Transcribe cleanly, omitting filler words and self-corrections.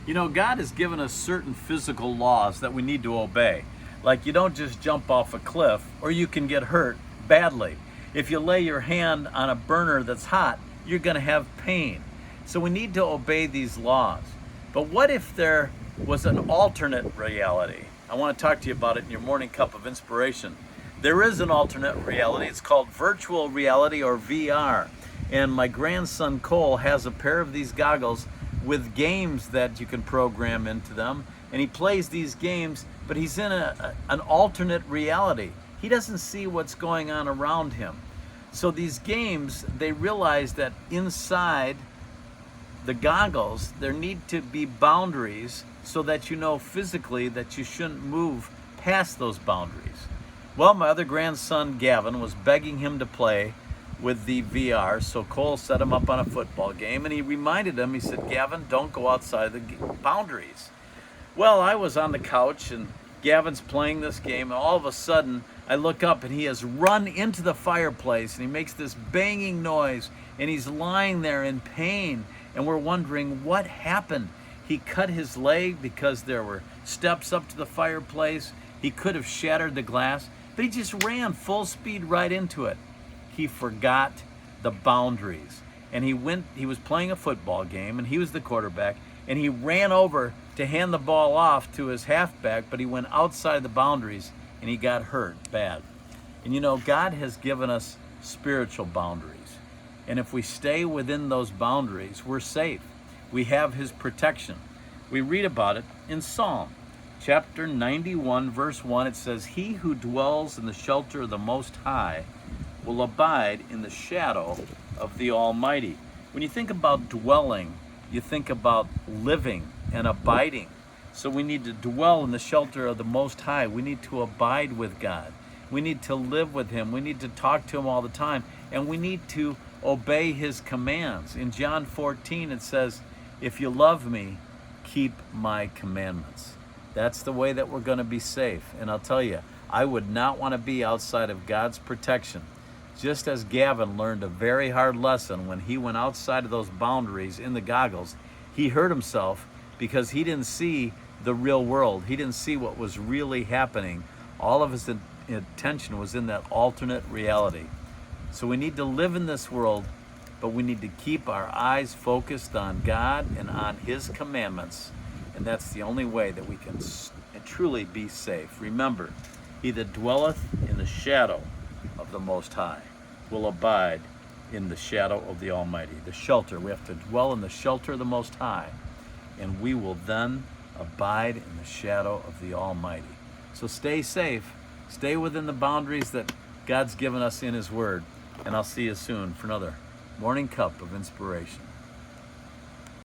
You know, God has given us certain physical laws that we need to obey. Like you don't just jump off a cliff or you can get hurt badly. If you lay your hand on a burner that's hot, you're going to have pain. So we need to obey these laws. But what if there was an alternate reality? I want to talk to you about it in your morning cup of inspiration. There is an alternate reality. It's called virtual reality or VR. And my grandson Cole has a pair of these goggles with games that you can program into them. And he plays these games, but he's in an alternate reality. He doesn't see what's going on around him. So these games, they realize that inside the goggles, there need to be boundaries so that you know physically that you shouldn't move past those boundaries. Well, my other grandson, Gavin, was begging him to play with the VR, so Cole set him up on a football game, and he reminded him, he said, Gavin, don't go outside the boundaries. Well, I was on the couch, and Gavin's playing this game, and all of a sudden, I look up, and he has run into the fireplace, and he makes this banging noise, and he's lying there in pain, and we're wondering what happened. He cut his leg because there were steps up to the fireplace. He could have shattered the glass, but he just ran full speed right into it. He forgot the boundaries. And he was playing a football game, and he was the quarterback, and he ran over to hand the ball off to his halfback, but he went outside the boundaries, and he got hurt bad. And you know, God has given us spiritual boundaries. And if we stay within those boundaries, we're safe. We have his protection. We read about it in Psalm chapter 91, verse 1. It says, "He who dwells in the shelter of the Most High will abide in the shadow of the Almighty." When you think about dwelling, you think about living and abiding. So we need to dwell in the shelter of the Most High. We need to abide with God. We need to live with him. We need to talk to him all the time. And we need to obey his commands. In John 14, it says, "If you love me, keep my commandments." That's the way that we're going to be safe. And I'll tell you, I would not want to be outside of God's protection. Just as Gavin learned a very hard lesson when he went outside of those boundaries in the goggles, he hurt himself because he didn't see the real world. He didn't see what was really happening. All of his attention was in that alternate reality. So we need to live in this world, but we need to keep our eyes focused on God and on his commandments. And that's the only way that we can truly be safe. Remember, he that dwelleth in the shadow of the Most High will abide in the shadow of the Almighty. The shelter. We have to dwell in the shelter of the Most High, and we will then abide in the shadow of the Almighty. So stay safe. Stay within the boundaries that God's given us in his word. And I'll see you soon for another Morning Cup of Inspiration.